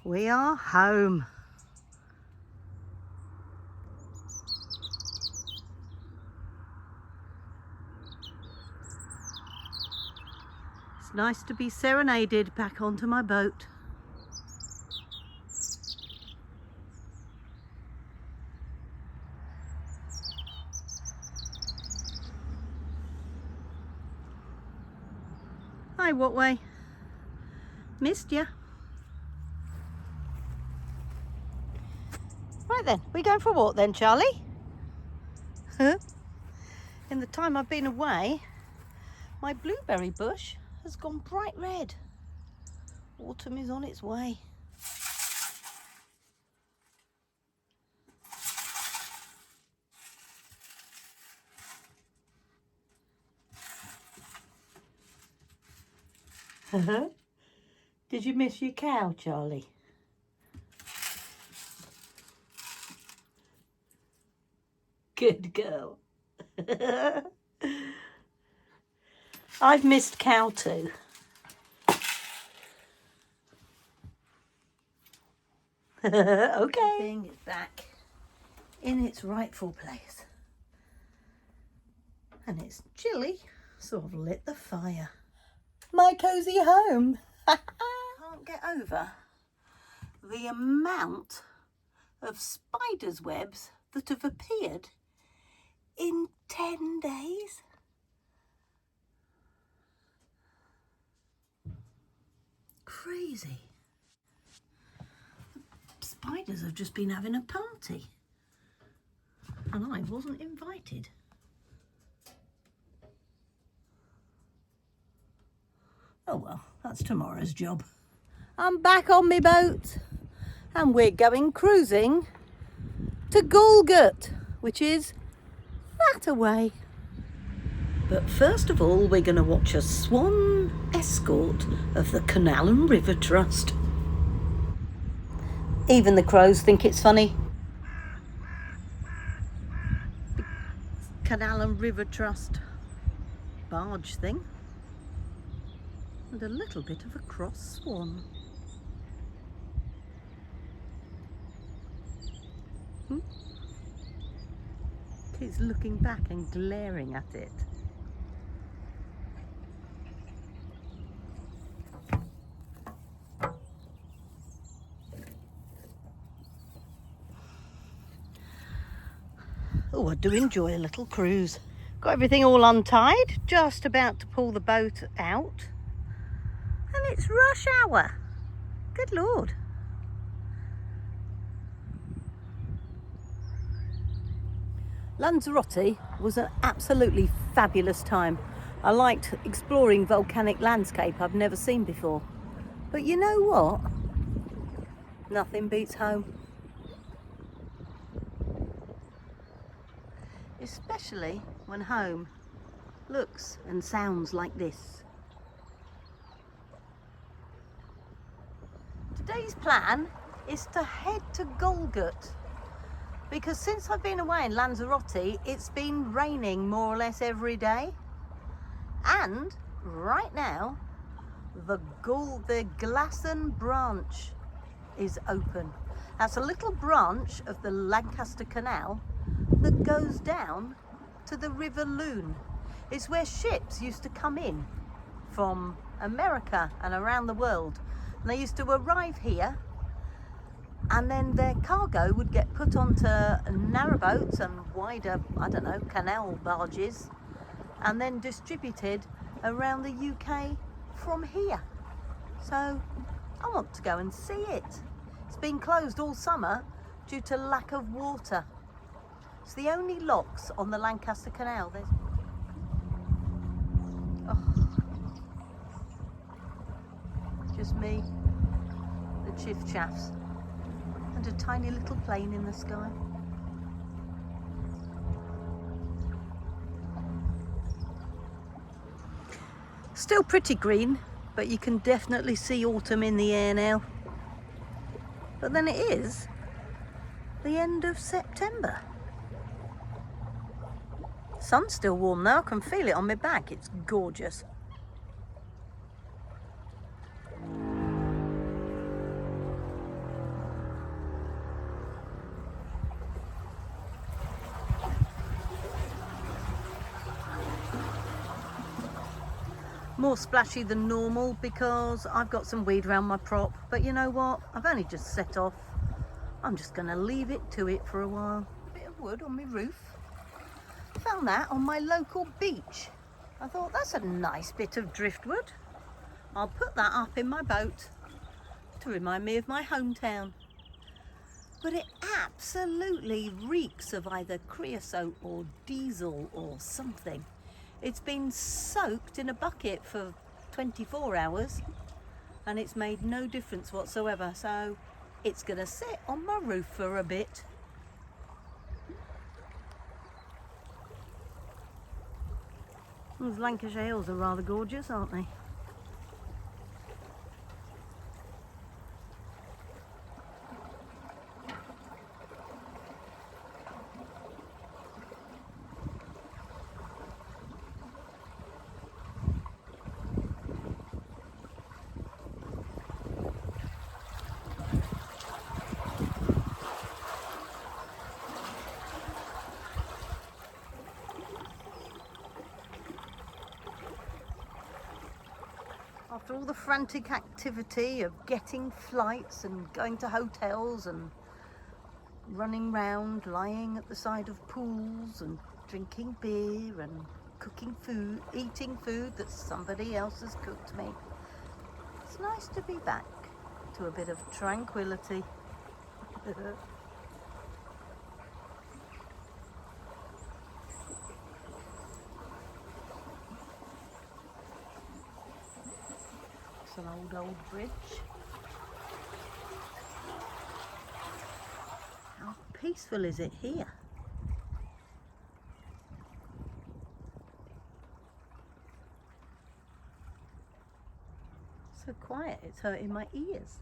We are home. It's nice to be serenaded back onto my boat. Hi, what way? Missed ya. Right then, we going for a walk then, Charlie? Huh? In the time I've been away, my blueberry bush has gone bright red. Autumn is on its way. Did you miss your cow, Charlie? Good girl. I've missed cow too. Okay. Thing is back in its rightful place. And it's chilly, so I've lit the fire. My cosy home. Can't get over the amount of spiders' webs that have appeared in 10 days. Crazy. Spiders have just been having a party and I wasn't invited. Oh well, that's tomorrow's job. I'm back on my boat and we're going cruising to Gulgut, which is that away. But first of all, we're going to watch a swan escort of the Canal and River Trust. Even the crows think it's funny. Canal and River Trust barge thing. And a little bit of a cross swan. He's looking back and glaring at it. Oh, I do enjoy a little cruise. Got everything all untied, just about to pull the boat out. And it's rush hour. Good Lord. Lanzarote was an absolutely fabulous time. I liked exploring volcanic landscape I've never seen before. But you know what? Nothing beats home. Especially when home looks and sounds like this. Today's plan is to head to Gulgut because since I've been away in Lanzarote, it's been raining more or less every day. And right now, the Glasson Branch is open. That's a little branch of the Lancaster Canal that goes down to the River Loon. It's where ships used to come in from America and around the world. And they used to arrive here and then their cargo would get put onto narrowboats and wider, I don't know, canal barges and then distributed around the UK from here. So I want to go and see it. It's been closed all summer due to lack of water. It's the only locks on the Lancaster Canal. There's... Oh. Just me, the chiff-chaffs, and a tiny little plane in the sky. Still pretty green, but you can definitely see autumn in the air now. But then it is the end of September. Sun's still warm though, I can feel it on my back, it's gorgeous. more splashy than normal because I've got some weed around my prop, but you know what, I've only just set off. I'm just going to leave it to it for a while. Bit of wood on my roof. Found that on my local beach. I thought that's a nice bit of driftwood. I'll put that up in my boat to remind me of my hometown. But it absolutely reeks of either creosote or diesel or something. It's been soaked in a bucket for 24 hours and it's made no difference whatsoever. So it's going to sit on my roof for a bit. These Lancashire hills are rather gorgeous, aren't they? After all the frantic activity of getting flights and going to hotels and running round, lying at the side of pools and drinking beer and cooking food, eating food that somebody else has cooked me, it's nice to be back to a bit of tranquility. It's an old bridge. How peaceful is it here? So quiet, it's hurting my ears.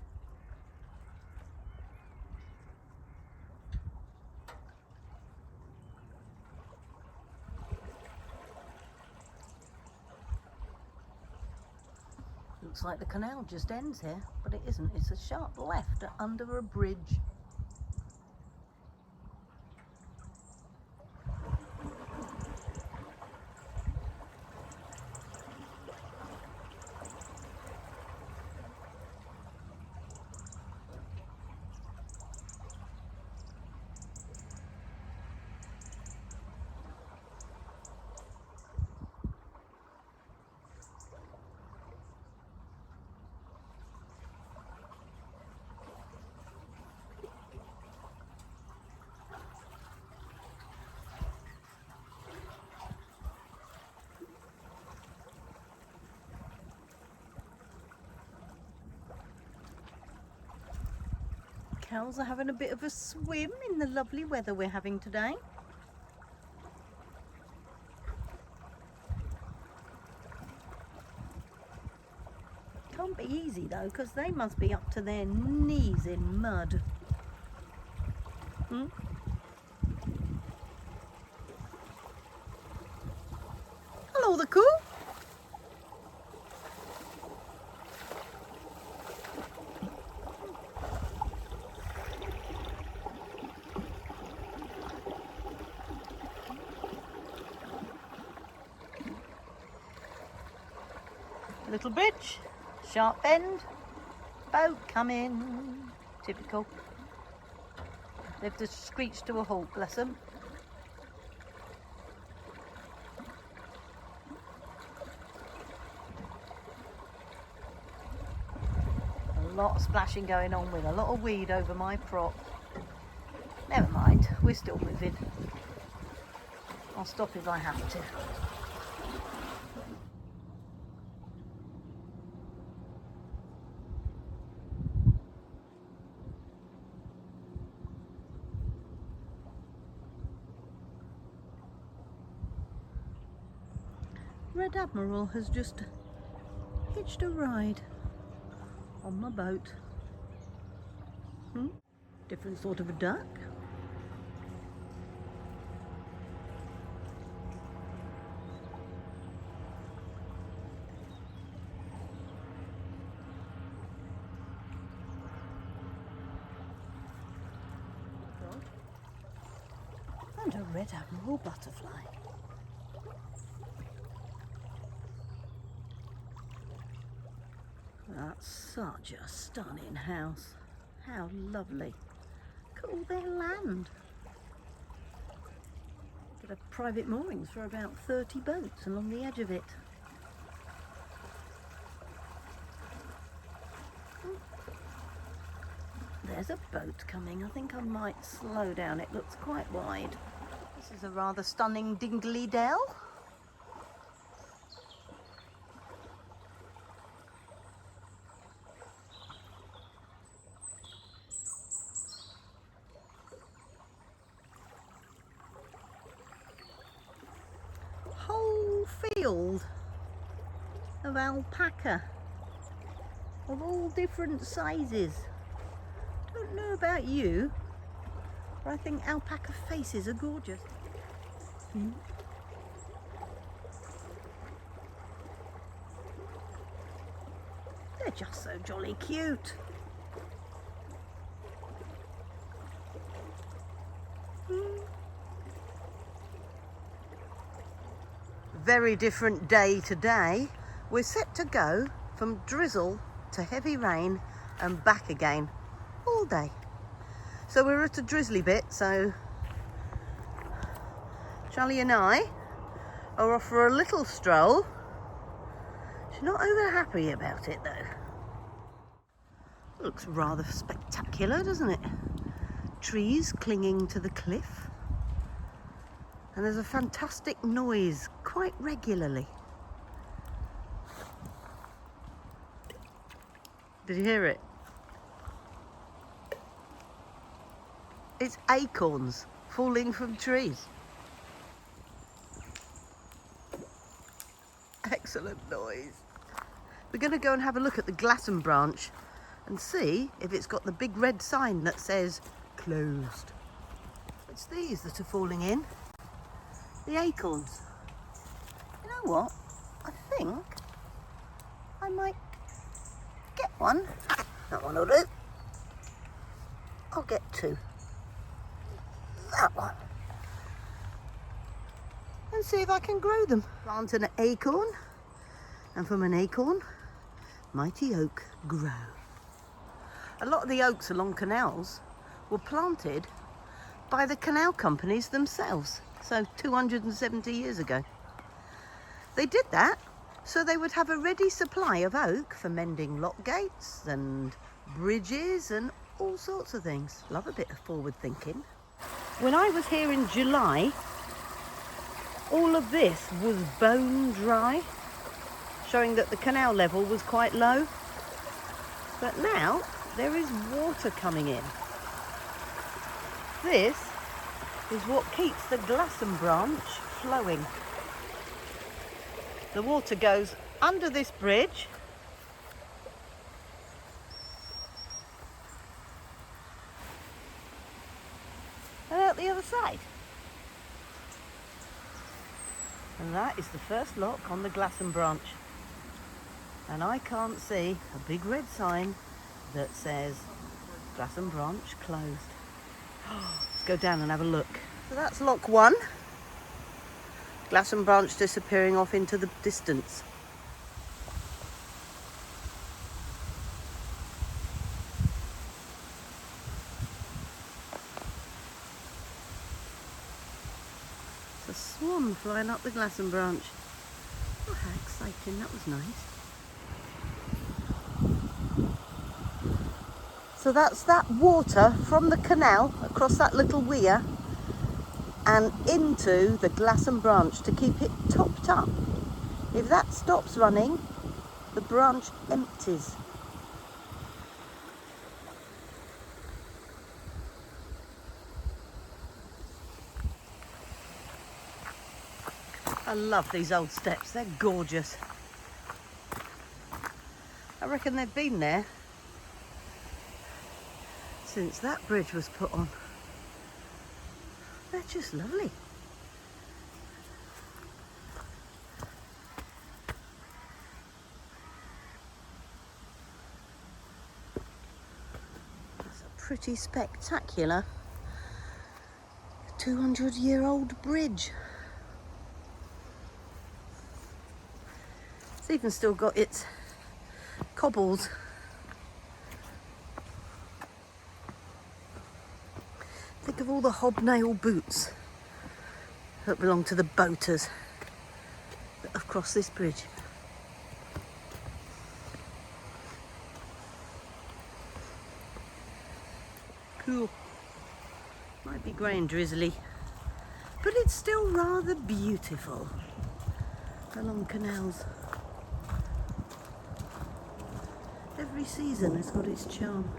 Looks like the canal just ends here, but it isn't. It's a sharp left under a bridge. Cows are having a bit of a swim in the lovely weather we're having today. Can't be easy though, because they must be up to their knees in mud. Hello, the cool. Little bridge, sharp bend, boat coming. Typical. They've just screeched to a halt, bless them. A lot of splashing going on with a lot of weed over my prop. Never mind, we're still moving. I'll stop if I have to. Red Admiral has just hitched a ride on my boat. Different sort of a duck. And a Red Admiral butterfly. That's such a stunning house. How lovely. Look at all their land. Get a private moorings for about 30 boats along the edge of it. There's a boat coming. I think I might slow down. It looks quite wide. This is a rather stunning dingly dell. Whole field of alpaca of all different sizes. Don't know about you, but I think alpaca faces are gorgeous. They're just so jolly cute. Very different day today. We're set to go from drizzle to heavy rain and back again all day. So we're at a drizzly bit, so Charlie and I are off for a little stroll. She's not over happy about it though. Looks rather spectacular, doesn't it? Trees clinging to the cliff. And there's a fantastic noise quite regularly. Did you hear it? It's acorns falling from trees. Excellent noise. We're going to go and have a look at the Glasson Branch and see if it's got the big red sign that says closed. It's these that are falling in. The acorns. You know what? I think I might get one. That one will do. I'll get two. That one. And see if I can grow them. Plant an acorn, and from an acorn, mighty oak grow. A lot of the oaks along canals were planted by the canal companies themselves. So 270 years ago. They did that so they would have a ready supply of oak for mending lock gates and bridges and all sorts of things. Love a bit of forward thinking. When I was here in July, all of this was bone dry, showing that the canal level was quite low. But now there is water coming in. This is what keeps the Glasson Branch flowing. The water goes under this bridge and out the other side. And that is the first lock on the Glasson Branch. And I can't see a big red sign that says Glasson Branch closed. Let's go down and have a look. So that's lock one. Glasson Branch disappearing off into the distance. It's a swan flying up the Glasson Branch. Oh, how exciting, that was nice. So that's that water from the canal across that little weir and into the Glasson Branch to keep it topped up. If that stops running, the branch empties. I love these old steps, they're gorgeous. I reckon they've been there since that bridge was put on. They're just lovely. It's a pretty spectacular 200-year-old bridge. It's even still got its cobbles. Think of all the hobnail boots that belong to the boaters that have crossed this bridge. Cool. Might be grey and drizzly, but it's still rather beautiful along canals. Every season has got its charm.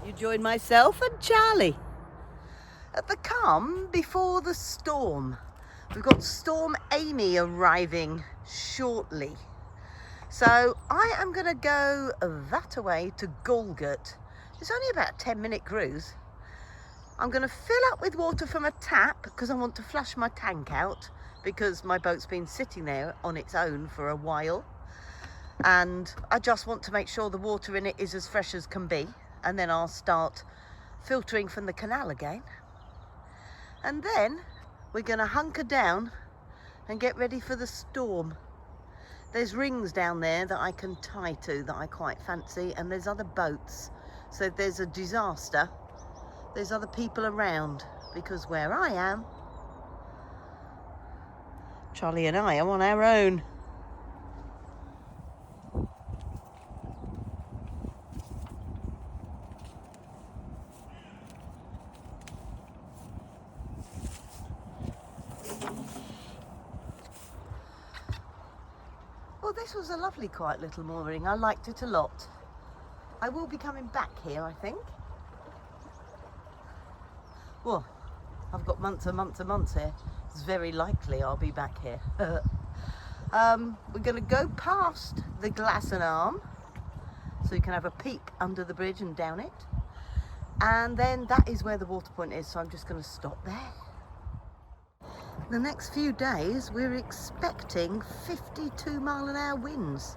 You join myself and Charlie at the calm before the storm. We've got Storm Amy arriving shortly. So I am going to go that away to Galgut. It's only about a 10-minute cruise. I'm going to fill up with water from a tap because I want to flush my tank out because my boat's been sitting there on its own for a while. And I just want to make sure the water in it is as fresh as can be. And then I'll start filtering from the canal again. And then we're going to hunker down and get ready for the storm. There's rings down there that I can tie to that I quite fancy, and there's other boats. So if there's a disaster, there's other people around, because where I am, Charlie and I are on our own. Well, this was a lovely quiet little mooring. I liked it a lot. I will be coming back here, I think. Well, I've got months and months and months here. It's very likely I'll be back here. We're going to go past the Glasson Arm, so you can have a peek under the bridge and down it. And then that is where the water point is, so I'm just going to stop there. The next few days we're expecting 52-mile-an-hour winds.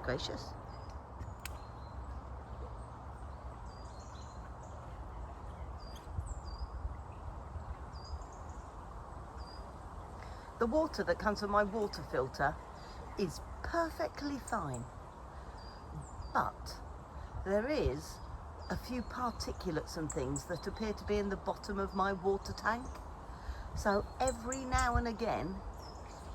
Gracious. The water that comes from my water filter is perfectly fine, but there is a few particulates and things that appear to be in the bottom of my water tank. So every now and again,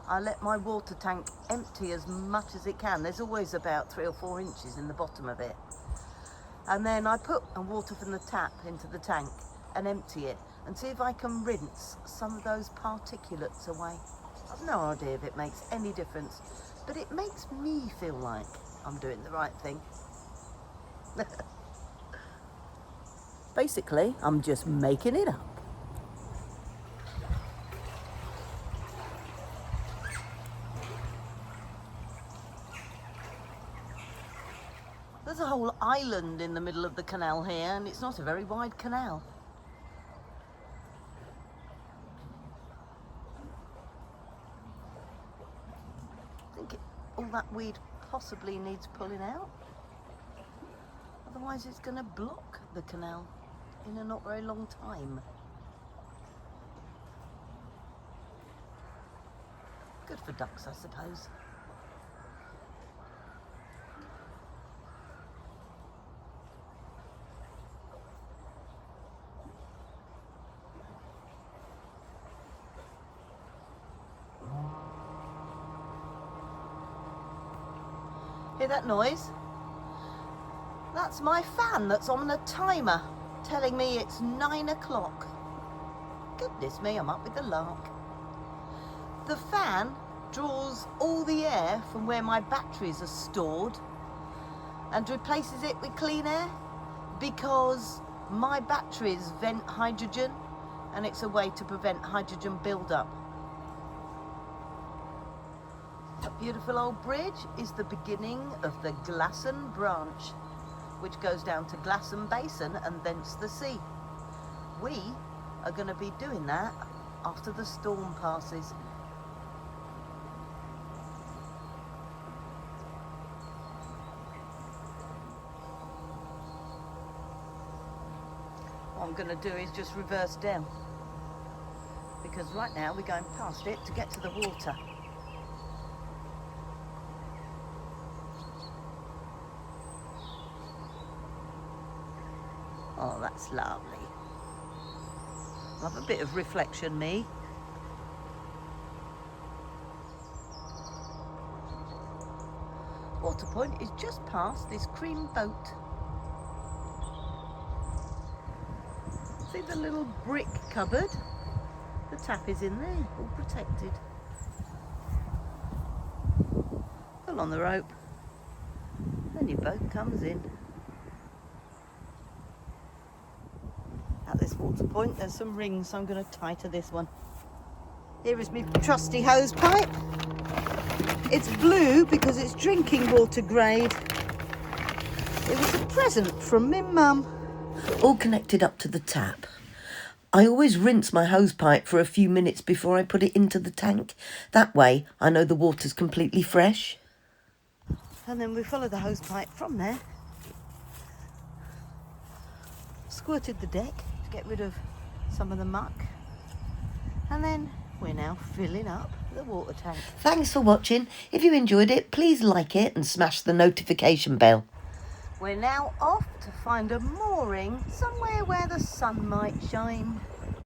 I let my water tank empty as much as it can. There's always about 3 or 4 inches in the bottom of it. And then I put water from the tap into the tank and empty it and see if I can rinse some of those particulates away. I've no idea if it makes any difference, but it makes me feel like I'm doing the right thing. Basically, I'm just making it up. There's a whole island in the middle of the canal here, and it's not a very wide canal. I think all that weed possibly needs pulling out. Otherwise it's going to block the canal in a not very long time. Good for ducks, I suppose. Hear that noise? That's my fan that's on a timer telling me it's 9 o'clock. Goodness me, I'm up with the lark. The fan draws all the air from where my batteries are stored and replaces it with clean air because my batteries vent hydrogen and it's a way to prevent hydrogen buildup. That beautiful old bridge is the beginning of the Glasson Branch, which goes down to Glasson Basin and thence the sea. We are going to be doing that after the storm passes. What I'm going to do is just reverse down. because right now we're going past it to get to the water. Oh, that's lovely. Love a bit of reflection, me. Water point is just past this cream boat. See the little brick cupboard? The tap is in there, all protected. Pull on the rope, then your boat comes in. At this water point there's some rings, so I'm going to tie to this one. Here is my trusty hose pipe. It's blue because it's drinking water grade. It was a present from my mum. All connected up to the tap. I always rinse my hose pipe for a few minutes before I put it into the tank. That way I know the water's completely fresh. And then we follow the hose pipe from there. Squirted the deck to get rid of some of the muck. And then we're now filling up the water tank. Thanks for watching. If you enjoyed it, please like it and smash the notification bell. We're now off to find a mooring somewhere where the sun might shine.